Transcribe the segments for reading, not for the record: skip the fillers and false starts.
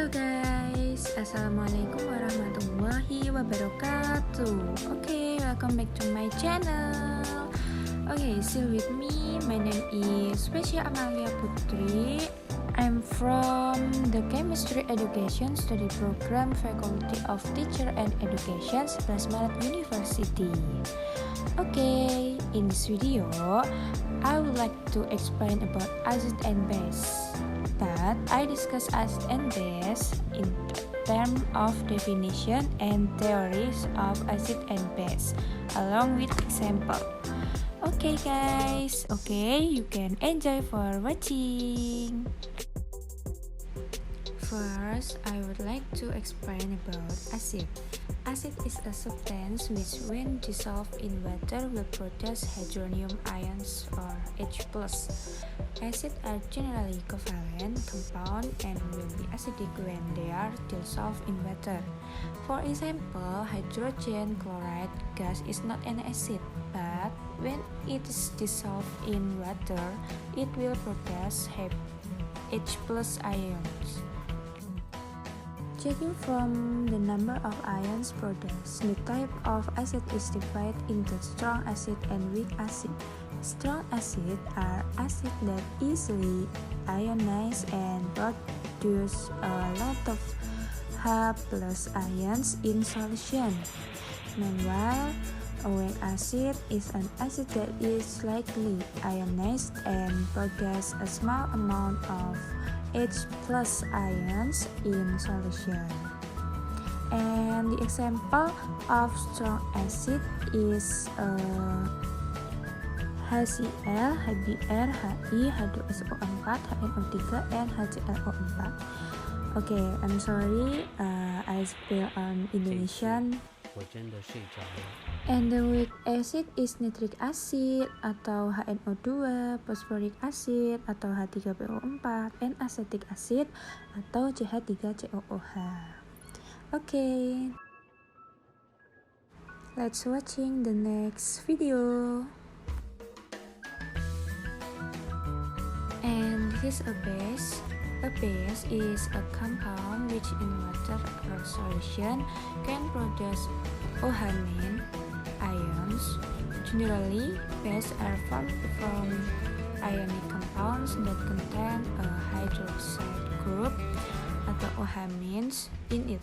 Halo guys, Assalamualaikum warahmatullahi wabarakatuh. Welcome back to my channel. Still with me. My name is Vesya Amalia Putri. I'm from the Chemistry Education Study Program, Faculty of Teacher and Education, Maret University. In this video, I would like to explain about acid and base. But I discuss acid and base in terms of definition and theories of acid and base, along with example. Guys, you can enjoy for watching. First, I would like to explain about acid. Acid is a substance which, when dissolved in water, will produce hydronium ions or H+. Acids are generally covalent compound and will be acidic when they are dissolved in water. For example, hydrogen chloride gas is not an acid, but when it is dissolved in water, it will produce H+ ions. Judging from the number of ions produced, the type of acid is divided into strong acid and weak acid. Strong acids are acids that easily ionize and produce a lot of H+ ions in solution. Meanwhile, a weak acid is an acid that is slightly ionized and produces a small amount of H+ ions in solution. And the example of strong acid is HCl, HBr, Hi, H2SO4, HNO3, and HClO4. I'm sorry, I speak on Indonesian. And the weak acid is nitric acid atau HNO2, phosphoric acid atau H3PO4, and acetic acid atau CH3COOH. Let's watching the next video. And this is a base. A base is a compound which in water or solution can produce OH- ions. Generally, bases are formed from ionic compounds that contain a hydroxide group atau OH- in it.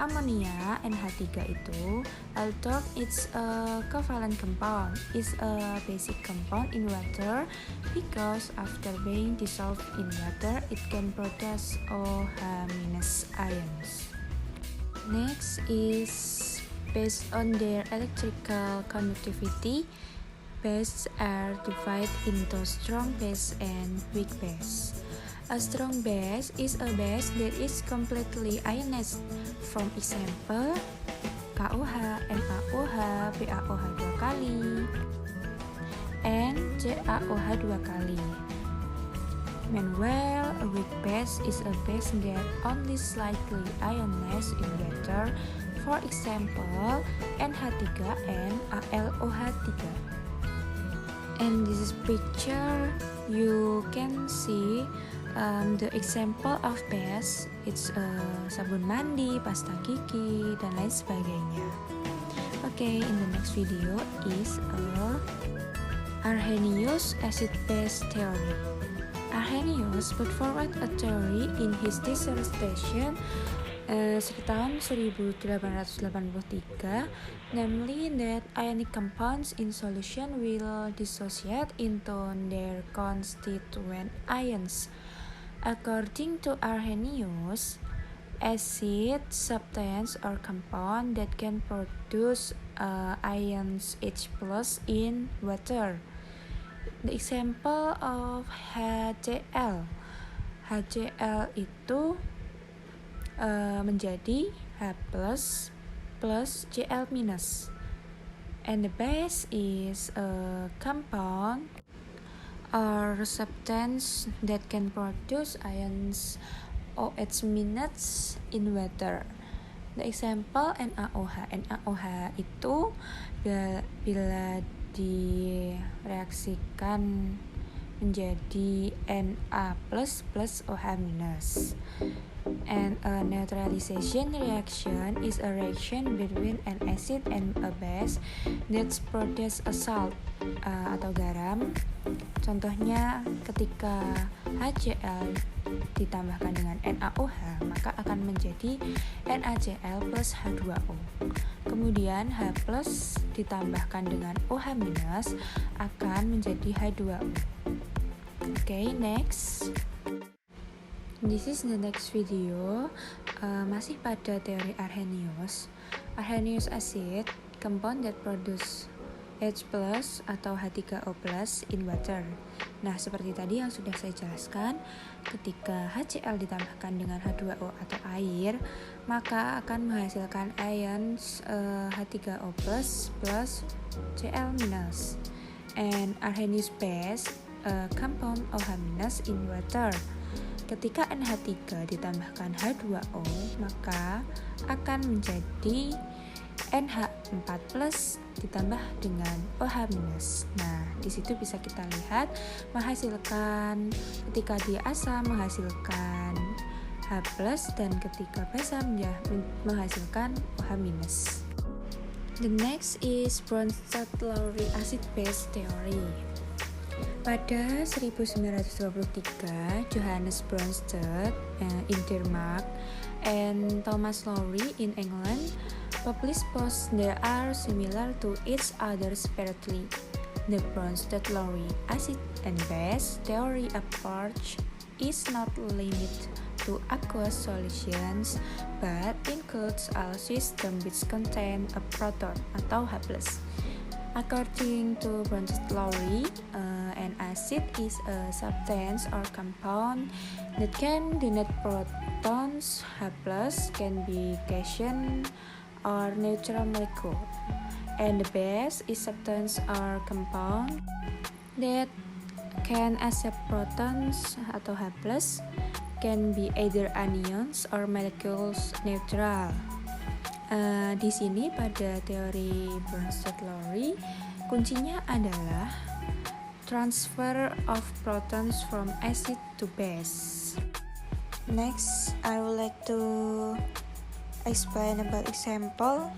Ammonia NH3 itu, although it's a covalent compound, is a basic compound in water because after being dissolved in water, it can produce OH- ions. Next is based on their electrical conductivity. Bases are divided into strong base and weak base. A strong base is a base that is completely ionized. From example, KOH, NaOH, BaOH 2 kali, and CaOH 2 kali. Meanwhile, a weak base is a base that only slightly ionized in water. For example, NH3 and AlOH3. And this is picture, you can see the example of base. It's sabun mandi, pasta gigi, dan lain sebagainya. In the next video is Arrhenius acid-base theory. Arrhenius put forward a theory in his dissertation tahun 1883, namely that ionic compounds in solution will dissociate into their constituent ions. According to Arrhenius, acid substance or compound that can produce ions H+ in water. The example of HCl. HCl itu menjadi H+ plus Cl-. And the base is a compound or substance that can produce ions OH- in water. The example NaOH. NaOH itu bila direaksikan menjadi Na plus OH-. And A neutralization reaction is a reaction between an acid and a base that produces a salt atau garam. Contohnya ketika HCl ditambahkan dengan NaOH, maka akan menjadi NaCl plus H2O. Kemudian H plus ditambahkan dengan OH- akan menjadi H2O. Okay, next. This is the next video. Masih pada teori Arrhenius. Arrhenius acid, compound that produce H plus atau H3O plus in water. Nah, seperti tadi yang sudah saya jelaskan, ketika HCl ditambahkan dengan H2O atau air, maka akan menghasilkan ions H3O plus plus Cl minus. And Arrhenius base, compound OH- in water. Ketika NH3 ditambahkan H2O, maka akan menjadi NH4+ ditambah dengan OH-. Nah, di situ bisa kita lihat menghasilkan ketika dia asam menghasilkan H+ dan ketika basa menghasilkan OH-. The next is Bronsted-Lowry acid-base theory. Pada 1923, Johannes Bronsted in Denmark and Thomas Lowry in England published posts that are similar to each other separately. The Bronsted-Lowry acid and base theory approach is not limited to aqueous solutions, but includes all systems which contain a proton atau H+. According to Bronsted-Lowry, an acid is a substance or compound that can donate protons. H+ can be cation or neutral molecule, and the base is substance or compound that can accept protons atau H+, can be either anions or molecules neutral. Di sini pada teori Bronsted-Lowry, kuncinya adalah transfer of protons from acid to base. Next, I would like to explain about example.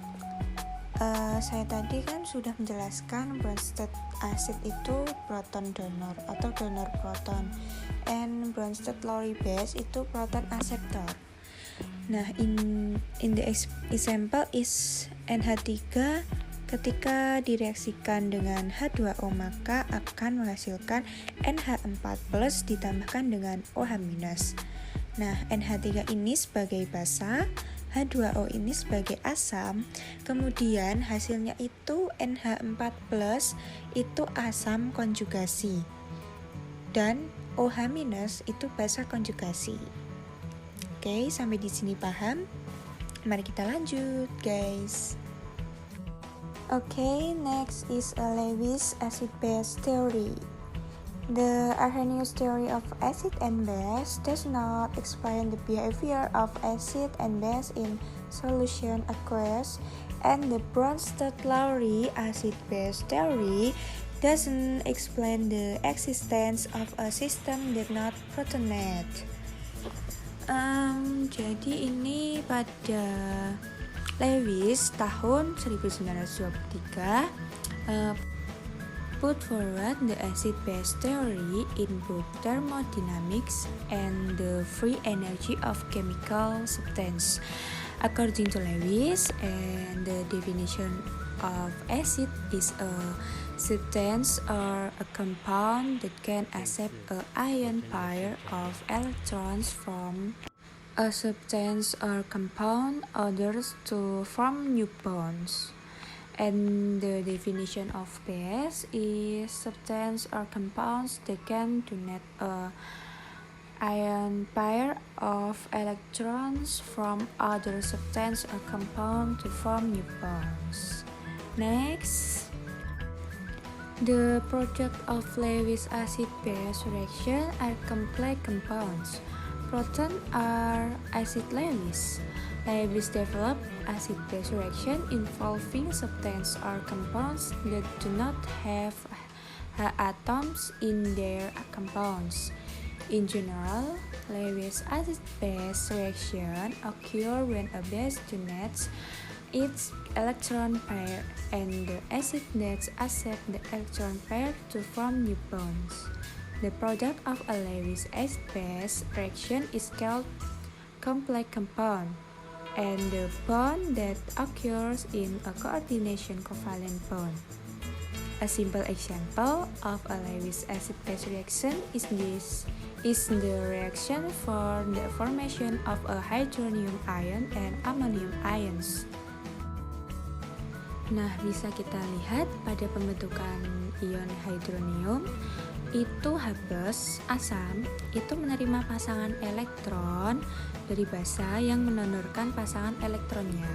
Saya tadi kan sudah menjelaskan Bronsted acid itu proton donor atau donor proton, and Bronsted-Lowry base itu proton acceptor. Nah, in the example is NH3 ketika direaksikan dengan H2O maka akan menghasilkan NH4+ ditambahkan dengan OH-. Nah, NH3 ini sebagai basa, H2O ini sebagai asam, kemudian hasilnya itu NH4+ itu asam konjugasi dan OH- itu basa konjugasi. Oke, sampai di sini paham? Mari kita lanjut, guys. Okay, next is a Lewis acid-base theory. The Arrhenius theory of acid and base does not explain the behavior of acid and base in solution aqueous, and the Bronsted-Lowry acid-base theory doesn't explain the existence of a system that not protonate. Jadi ini pada Lewis tahun 1923 put forward the acid-base theory in both thermodynamics and the free energy of chemical substance. According to Lewis, and the definition of acid is a substance or a compound that can accept an ion pair of electrons from a substance or compound others to form new bonds. And the definition of base is substance or compounds that can donate a ion pair of electrons from other substance or compound to form new bonds. Next, the product of Lewis acid-base reaction are complex compounds. Proton are acid Lewis. Lewis developed acid-base reaction involving substances or compounds that do not have H atoms in their compounds. In general, Lewis acid-base reaction occur when a base donates its electron pair and the acid nets accept the electron pair to form new bonds. The product of a Lewis acid-base reaction is called complex compound, and the bond that occurs in a coordination covalent bond. A simple example of a Lewis acid-base reaction is the reaction for the formation of a hydronium ion and ammonium ions. Nah, bisa kita lihat pada pembentukan ion hydronium itu H+ asam itu menerima pasangan elektron dari basa yang mendonorkan pasangan elektronnya,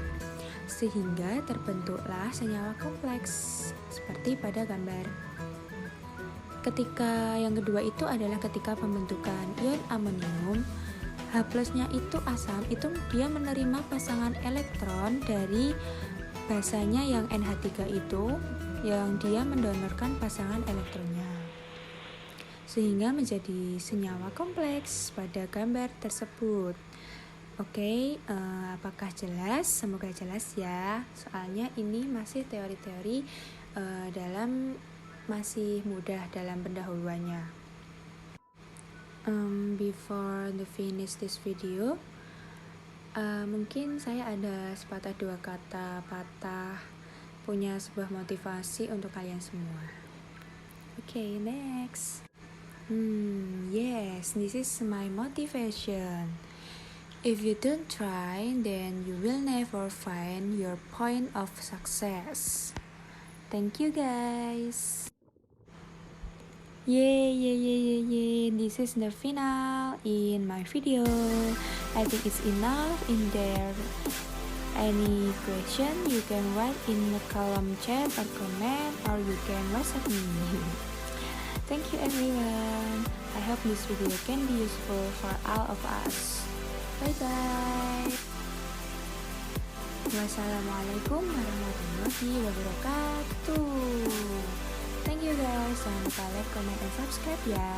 sehingga terbentuklah senyawa kompleks seperti pada gambar. Ketika yang kedua itu adalah ketika pembentukan ion amonium, H+-nya itu asam, itu dia menerima pasangan elektron dari basanya yang NH3 itu, yang dia mendonorkan pasangan elektronnya, sehingga menjadi senyawa kompleks pada gambar tersebut. Oke, apakah jelas? Semoga jelas ya, soalnya ini masih teori-teori masih mudah dalam pendahuluannya. Before the finish this video, mungkin saya ada sepatah dua kata patah punya sebuah motivasi untuk kalian semua. Okay, next. Yes, this is my motivation. If you don't try, then you will never find your point of success. Thank you guys. Yay, this is the final in my video. I think it's enough. In there any question, you can write in the column chat or comment, or you can WhatsApp me. Thank you everyone. I hope this video can be useful for all of us. Bye bye. Wassalamualaikum warahmatullahi wabarakatuh. Thank you guys. Jangan lupa like, comment, and subscribe ya.